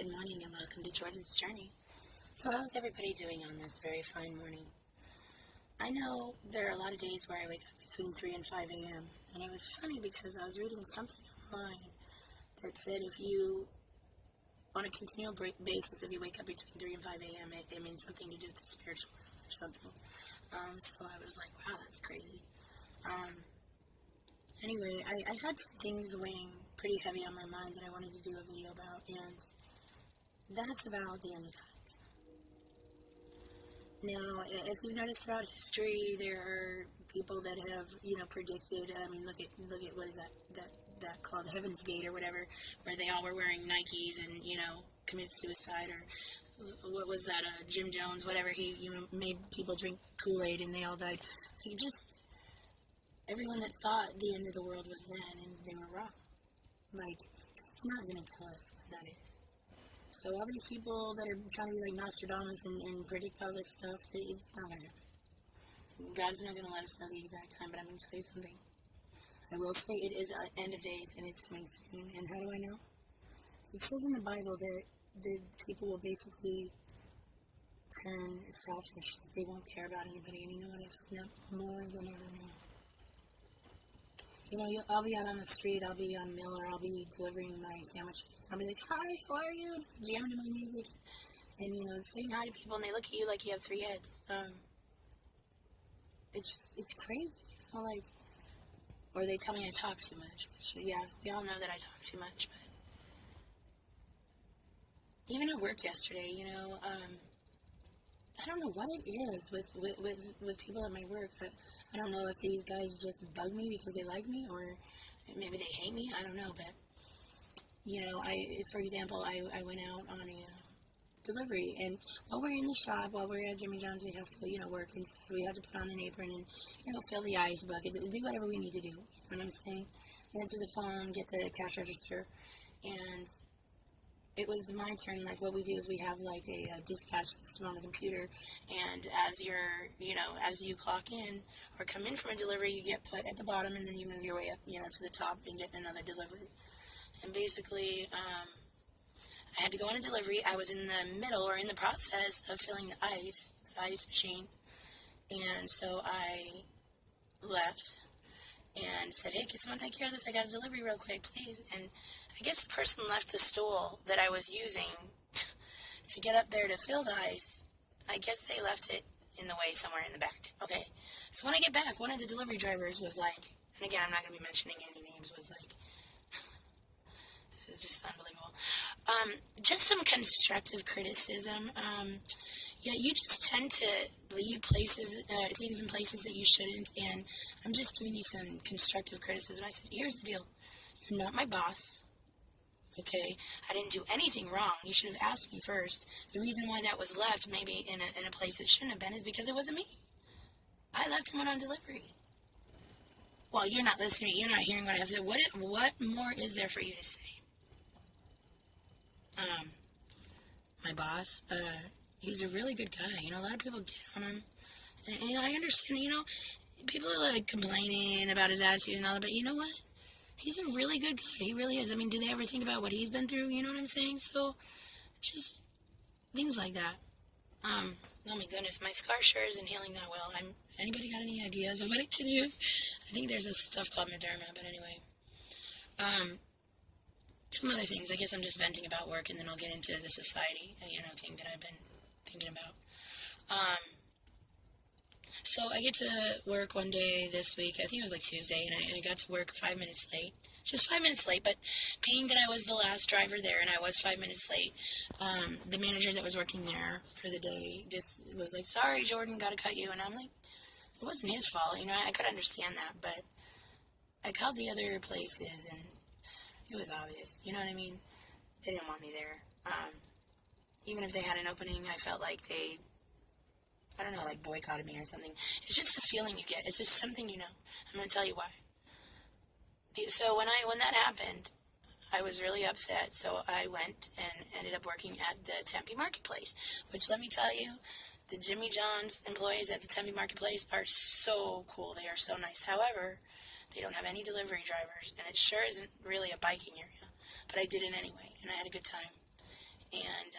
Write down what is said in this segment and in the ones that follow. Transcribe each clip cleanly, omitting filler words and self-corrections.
Good morning and welcome to Jordan's Journey. So how's everybody doing on this very fine morning? I know there are a lot of days where I wake up between 3 and 5 a.m. And it was funny because I was reading something online that said if you, on a continual basis, if you wake up between 3 and 5 a.m., it means something to do with the spiritual realm or something. So I was like, wow, that's crazy. Anyway, I had some things weighing pretty heavy on my mind that I wanted to do a video about, and that's about the end of times. Now, if you've noticed throughout history, there are people that have, predicted. I mean, look at what is that called, Heaven's Gate or whatever, where they all were wearing Nikes and commit suicide, or what was that? Jim Jones, whatever. He made people drink Kool-Aid and they all died. Like, just everyone that thought the end of the world was then, and they were wrong. Like, God's not going to tell us when that is. So all these people that are trying to be like Nostradamus and predict all this stuff, it's not going to happen. God's not going to let us know the exact time, but I'm going to tell you something. I will say it is end of days, and it's coming soon. And how do I know? It says in the Bible that the people will basically turn selfish. They won't care about anybody. And you know what? I've seen that more than ever now. I'll be out on the street, I'll be on Miller, I'll be delivering my sandwiches. I'll be like, hi, how are you? Jamming to my music. And, saying hi to people, and they look at you like you have three heads. It's crazy. Or they tell me I talk too much. Which, yeah, we all know that I talk too much. But even at work yesterday, I don't know what it is with people at my work. I don't know if these guys just bug me because they like me, or maybe they hate me. I don't know, but for example, I went out on a delivery, and while we're in the shop, while we're at Jimmy John's, we have to work inside. We have to put on an apron and fill the ice bucket, do whatever we need to do. You know what I'm saying? Answer the phone, get the cash register, and it was my turn. Like, what we do is we have like a dispatch system on the computer, and as as you clock in or come in from a delivery, you get put at the bottom, and then you move your way up, to the top and get another delivery. And basically, I had to go on a delivery. I was in the middle, or in the process of filling the ice machine, and so I left and said, hey, can someone take care of this? I got a delivery real quick, please. And I guess the person left the stool that I was using to get up there to fill the ice. I guess they left it in the way somewhere in the back. Okay. So when I get back, one of the delivery drivers was like, and again, I'm not going to be mentioning any names, was like, this is just unbelievable. Just some constructive criticism. Yeah, you just tend to leave things in places that you shouldn't, and I'm just giving you some constructive criticism. I said, here's the deal. You're not my boss, okay? I didn't do anything wrong. You should have asked me first. The reason why that was left maybe in a place it shouldn't have been is because it wasn't me. I left him on delivery. Well, you're not listening. You're not hearing what I have to say. What more is there for you to say? My boss, he's a really good guy. A lot of people get on him. And I understand, people are like complaining about his attitude and all that, but you know what? He's a really good guy. He really is. I mean, do they ever think about what he's been through? You know what I'm saying? So, just things like that. Oh my goodness, my scar sure isn't healing that well. Anybody got any ideas of what I could use? I think there's this stuff called Mederma, but anyway. Some other things. I guess I'm just venting about work, and then I'll get into the society, thing that I've been thinking about. So I get to work one day this week. I think it was like Tuesday, and I got to work 5 minutes late. Just 5 minutes late, but being that I was the last driver there, and I was 5 minutes late, the manager that was working there for the day just was like, sorry, Jordan, gotta cut you. And I'm like, it wasn't his fault. I could understand that, but I called the other places, and it was obvious. You know what I mean? They didn't want me there. Even if they had an opening, I felt like they, I don't know, like boycotted me or something. It's just a feeling you get. It's just something you know. I'm going to tell you why. So when that happened, I was really upset. So I went and ended up working at the Tempe Marketplace, which, let me tell you, the Jimmy John's employees at the Tempe Marketplace are so cool. They are so nice. However, they don't have any delivery drivers, and it sure isn't really a biking area. But I did it anyway, and I had a good time. And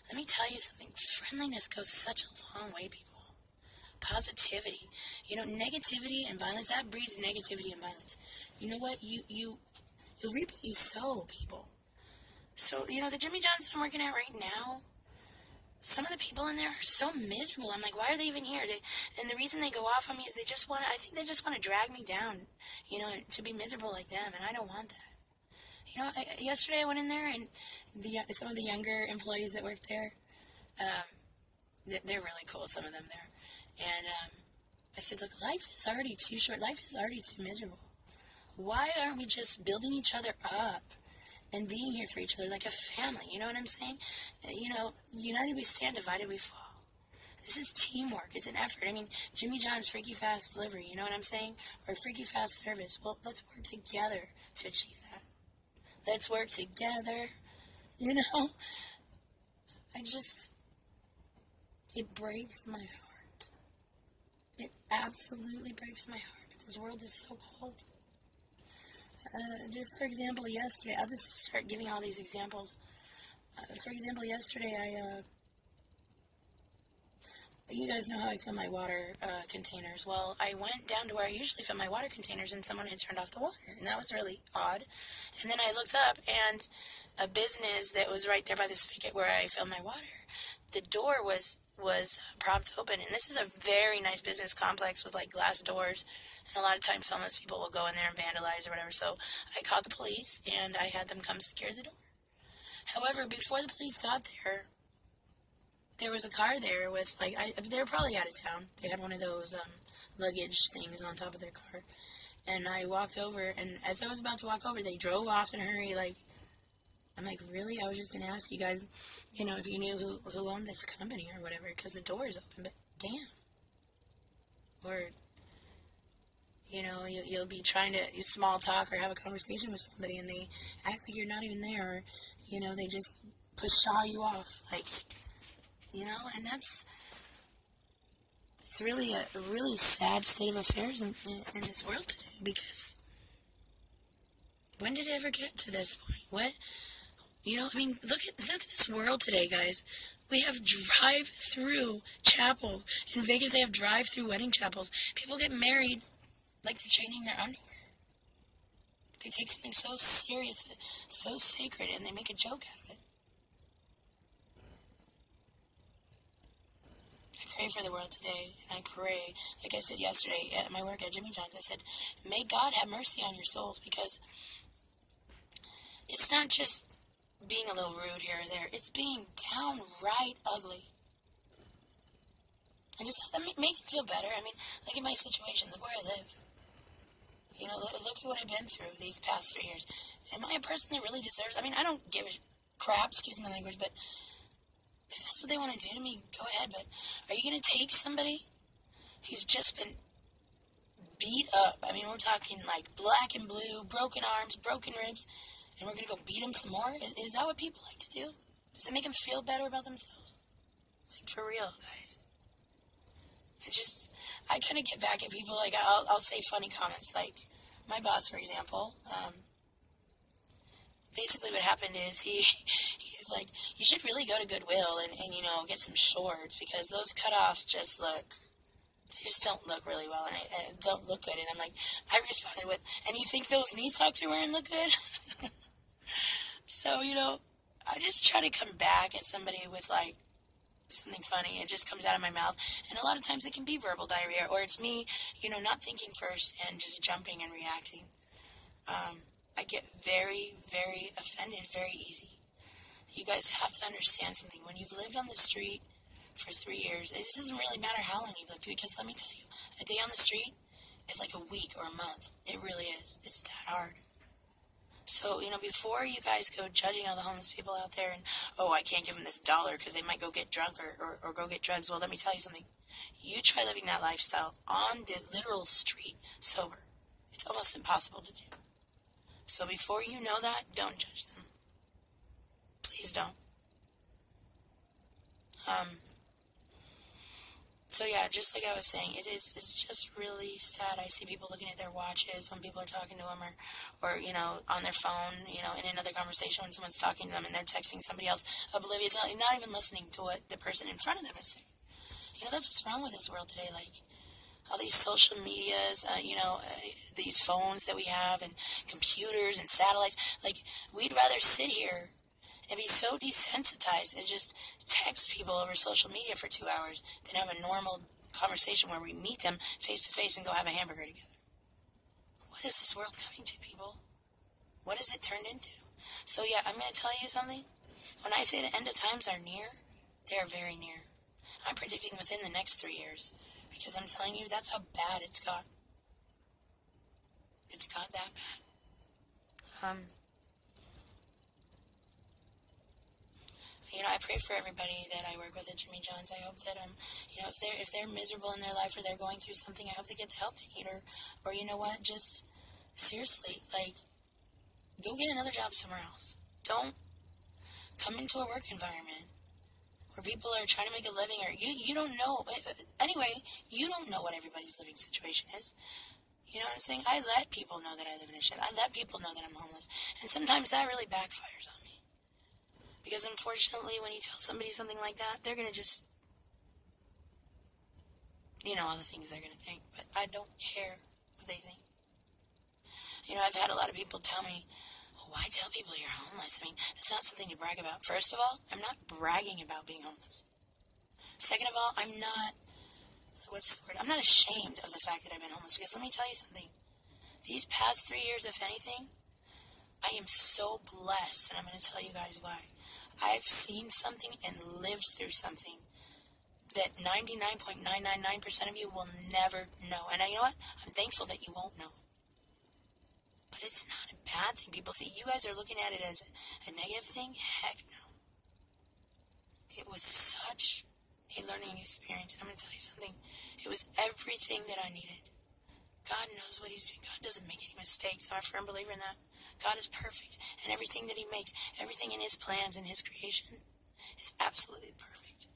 let me tell you something. Friendliness goes such a long way, people. Positivity. Negativity and violence, that breeds negativity and violence. You know what? You reap what you sow, people. So, the Jimmy John's that I'm working at right now, some of the people in there are so miserable. I'm like, why are they even here? And the reason they go off on me is I think they just want to drag me down, to be miserable like them, and I don't want that. Yesterday I went in there, and some of the younger employees that work there, they're really cool, some of them there. And I said, look, life is already too short. Life is already too miserable. Why aren't we just building each other up and being here for each other like a family? You know what I'm saying? United we stand, divided we fall. This is teamwork. It's an effort. I mean, Jimmy John's Freaky Fast Delivery, you know what I'm saying? Or Freaky Fast Service. Well, let's work together to achieve that. Let's work together. It breaks my heart. It absolutely breaks my heart that this world is so cold. Just for example, yesterday, I'll just start giving all these examples. For example, yesterday you guys know how I fill my water containers. Well, I went down to where I usually fill my water containers, and someone had turned off the water, and that was really odd. And then I looked up, and a business that was right there by the spigot where I fill my water, the door was propped open, and this is a very nice business complex with like glass doors, and a lot of times homeless people will go in there and vandalize or whatever. So I called the police, and I had them come secure the door. However, before the police got there was a car there with, they were probably out of town. They had one of those luggage things on top of their car. And I walked over, and as I was about to walk over, they drove off in a hurry. I'm like, really? I was just going to ask you guys, if you knew who owned this company or whatever, because the door is open. But damn. Or, you'll be trying to small talk or have a conversation with somebody, and they act like you're not even there, or, they just push you off. And it's really a really sad state of affairs in this world today, because when did it ever get to this point? Look at this world today, guys. We have drive-through chapels. In Vegas, they have drive-through wedding chapels. People get married like they're changing their underwear. They take something so serious, so sacred, and they make a joke out of it. I pray for the world today, and I pray, like I said yesterday at my work at Jimmy John's, I said, may God have mercy on your souls, because it's not just being a little rude here or there, it's being downright ugly. And just make them feel better. Look at my situation, look where I live. Look at what I've been through these past 3 years. Am I a person that really deserves, I don't give a crap, excuse my language, but if that's what they want to do to me, go ahead. But are you going to take somebody who's just been beat up? We're talking like black and blue, broken arms, broken ribs, and we're going to go beat them some more? Is that what people like to do? Does it make them feel better about themselves? For real, guys. I kind of get back at people, I'll say funny comments, like my boss, for example. Basically what happened is he's like, you should really go to Goodwill and get some shorts, because those cutoffs they just don't look really well, and don't look good. And I responded with, and you think those knee socks you're wearing look good? So, I just try to come back at somebody with something funny. It just comes out of my mouth, and a lot of times it can be verbal diarrhea, or it's me, not thinking first and just jumping and reacting. I get very, very offended very easy. You guys have to understand something. When you've lived on the street for 3 years, it doesn't really matter how long you've lived, because let me tell you, a day on the street is like a week or a month. It really is. It's that hard. So, before you guys go judging all the homeless people out there and, I can't give them this $1 because they might go get drunk or go get drugs. Well, let me tell you something. You try living that lifestyle on the literal street sober. It's almost impossible to do. So before you know that, don't judge them. Please don't. So yeah, just like I was saying, it's just really sad. I see people looking at their watches when people are talking to them, or on their phone, in another conversation when someone's talking to them and they're texting somebody else, oblivious, not even listening to what the person in front of them is saying. That's what's wrong with this world today. Like all these social medias, these phones that we have, and computers and satellites. Like we'd rather sit here and be so desensitized and just text people over social media for 2 hours than have a normal conversation where we meet them face to face and go have a hamburger together. What is this world coming to, people? What has it turned into? So yeah, I'm going to tell you something. When I say the end of times are near, they are very near. I'm predicting within the next 3 years, because I'm telling you, that's how bad it's got. It's got that bad. I pray for everybody that I work with at Jimmy John's. I hope that if they're miserable in their life or they're going through something, I hope they get the help they need, or you know what, just seriously, like, go get another job somewhere else. Don't come into a work environment where people are trying to make a living, or you don't know. Anyway, you don't know what everybody's living situation is. You know what I'm saying? I let people know that I live in a shed. I let people know that I'm homeless. And sometimes that really backfires on me. Because unfortunately, when you tell somebody something like that, they're going to just, all the things they're going to think. But I don't care what they think. I've had a lot of people tell me, well, why tell people you're homeless? I mean, that's not something to brag about. First of all, I'm not bragging about being homeless. Second of all, I'm not ashamed of the fact that I've been homeless. Because let me tell you something. These past 3 years, if anything, I am so blessed, and I'm going to tell you guys why. I've seen something and lived through something that 99.999% of you will never know. And you know what? I'm thankful that you won't know. But it's not a bad thing. People see, you guys are looking at it as a negative thing? Heck no. It was such a learning experience. And I'm going to tell you something. It was everything that I needed. God knows what he's doing. God doesn't make any mistakes. I'm a firm believer in that. God is perfect. And everything that he makes, everything in his plans and his creation is absolutely perfect.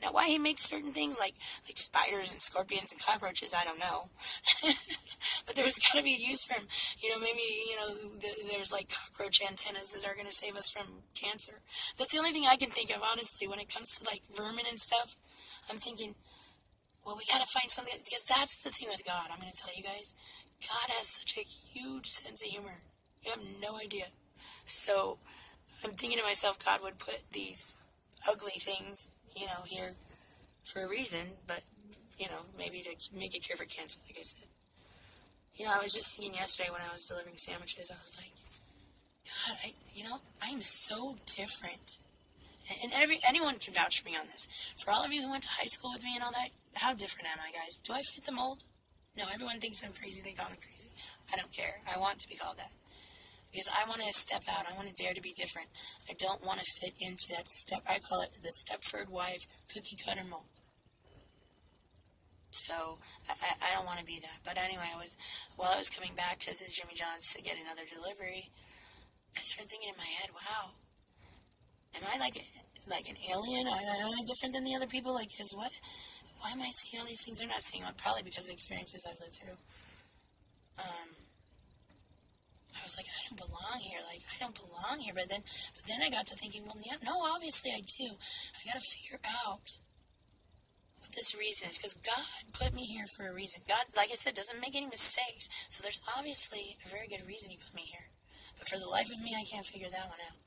Now, why he makes certain things like spiders and scorpions and cockroaches, I don't know. But there's got to be a use for him. There's like cockroach antennas that are going to save us from cancer. That's the only thing I can think of, honestly, when it comes to like vermin and stuff. I'm thinking, well, we got to find something, because that's the thing with God. I'm going to tell you guys, God has such a huge sense of humor. You have no idea. So I'm thinking to myself, God would put these ugly things, here for a reason, but, maybe to make a cure for cancer, like I said. I was just thinking yesterday when I was delivering sandwiches, I was like, God, I'm so different. And anyone can vouch for me on this. For all of you who went to high school with me and all that, how different am I, guys? Do I fit the mold? No, everyone thinks I'm crazy. They call me crazy. I don't care. I want to be called that. Because I want to step out. I want to dare to be different. I don't want to fit into that I call it the Stepford wife cookie cutter mold. So, I don't want to be that. But anyway, while I was coming back to the Jimmy John's to get another delivery, I started thinking in my head, wow, am I like an alien? Am I different than the other people? Like, why am I seeing all these things they're not seeing? Well, probably because of the experiences I've lived through. I was like, I don't belong here. Like, I don't belong here. But then I got to thinking, well, yeah, no, obviously I do. I got to figure out what this reason is, because God put me here for a reason. God, like I said, doesn't make any mistakes. So there's obviously a very good reason he put me here. But for the life of me, I can't figure that one out.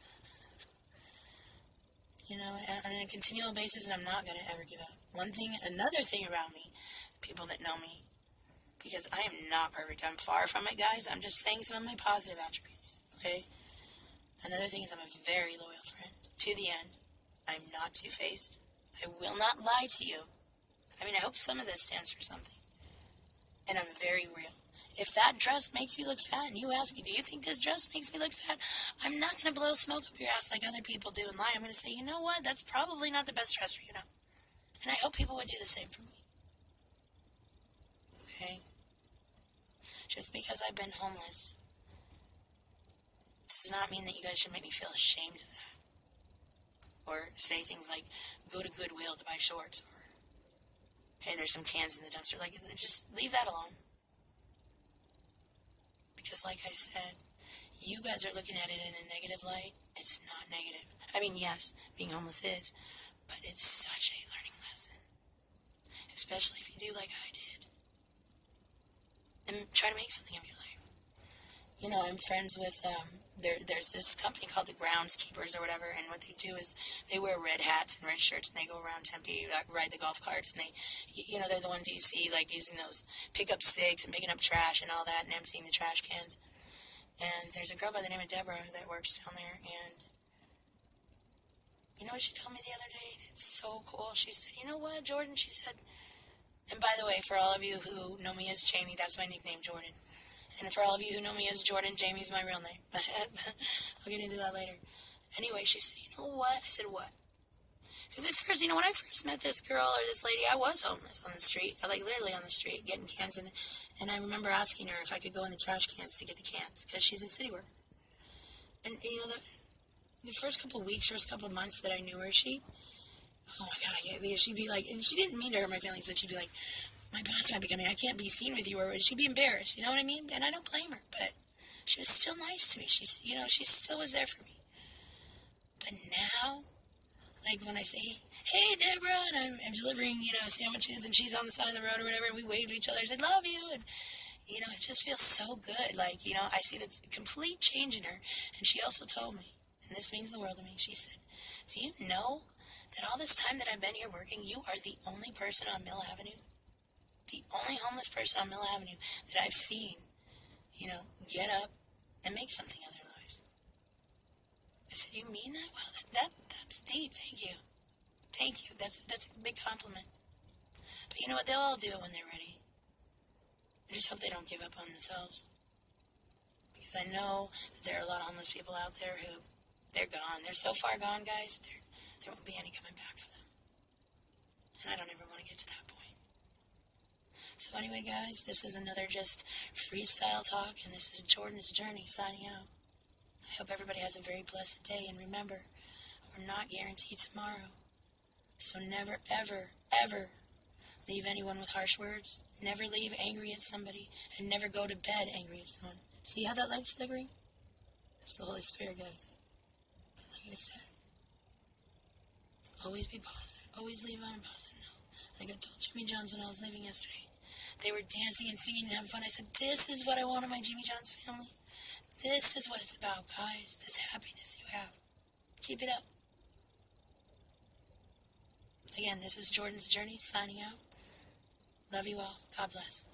On a continual basis, and I'm not going to ever give up. Another thing about me, people that know me, because I am not perfect. I'm far from it, guys. I'm just saying some of my positive attributes, okay? Another thing is I'm a very loyal friend. To the end. I'm not two-faced. I will not lie to you. I mean, I hope some of this stands for something. And I'm very real. If that dress makes you look fat, and you ask me, do you think this dress makes me look fat? I'm not going to blow smoke up your ass like other people do and lie. I'm going to say, you know what? That's probably not the best dress for you now. And I hope people would do the same for me. Okay? Just because I've been homeless does not mean that you guys should make me feel ashamed of that. Or say things like, go to Goodwill to buy shorts, or hey, there's some cans in the dumpster. Like, just leave that alone. Because, like I said, you guys are looking at it in a negative light. It's not negative. I mean, yes, being homeless is, but it's such a learning lesson. Especially if you do like I did. And try to make something of your life. You know, I'm friends with, there's this company called the Groundskeepers or whatever, and what they do is they wear red hats and red shirts, and they go around Tempe, ride the golf carts, and they, you know, they're the ones you see, like, using those pickup sticks and picking up trash and all that and emptying the trash cans. And there's a girl by the name of Deborah that works down there, and you know what she told me the other day? It's so cool. She said, you know what, Jordan? She said, and by the way, for all of you who know me as Jamie, that's my nickname, Jordan. And for all of you who know me as Jordan, Jamie's my real name. I'll get into that later. Anyway, she said, you know what? I said, what? Because at first, you know, when I first met this girl or this lady, I was homeless on the street. Like, literally on the street, getting cans. And I remember asking her if I could go in the trash cans to get the cans, because she's a city worker. And, you know, the first couple of weeks, first couple of months that I knew her, oh my God, she'd be like, and she didn't mean to hurt my feelings, but she'd be like, my boss might be coming, I can't be seen with you, or she'd be embarrassed, you know what I mean? And I don't blame her, but she was still nice to me. She still was there for me. But now, like when I say, hey, Deborah, and I'm delivering, you know, sandwiches, and she's on the side of the road or whatever, and we wave to each other, I said, love you, and, you know, it just feels so good. Like, you know, I see the complete change in her, and she also told me, and this means the world to me, she said, do you know that all this time that I've been here working, you are the only person on Mill Avenue, the only homeless person on Mill Avenue that I've seen, you know, get up and make something of their lives. I said, you mean that? Wow, that's deep. Thank you. Thank you. That's a big compliment. But you know what? They'll all do it when they're ready. I just hope they don't give up on themselves. Because I know that there are a lot of homeless people out there who, they're gone. They're so far gone, guys, there won't be any coming back for them. And I don't ever want to get to that point. So anyway, guys, this is another just freestyle talk, and this is Jordan's Journey signing out. I hope everybody has a very blessed day, and remember, we're not guaranteed tomorrow. So never, ever, ever leave anyone with harsh words. Never leave angry at somebody, and never go to bed angry at someone. See how that light's flickering? That's the Holy Spirit, guys. But like I said, always be positive. Always leave on a positive note. Like I told Jimmy John's when I was leaving yesterday. They were dancing and singing and having fun. I said, this is what I want in my Jimmy John's family. This is what it's about, guys. This happiness you have. Keep it up. Again, this is Jordan's Journey signing out. Love you all. God bless.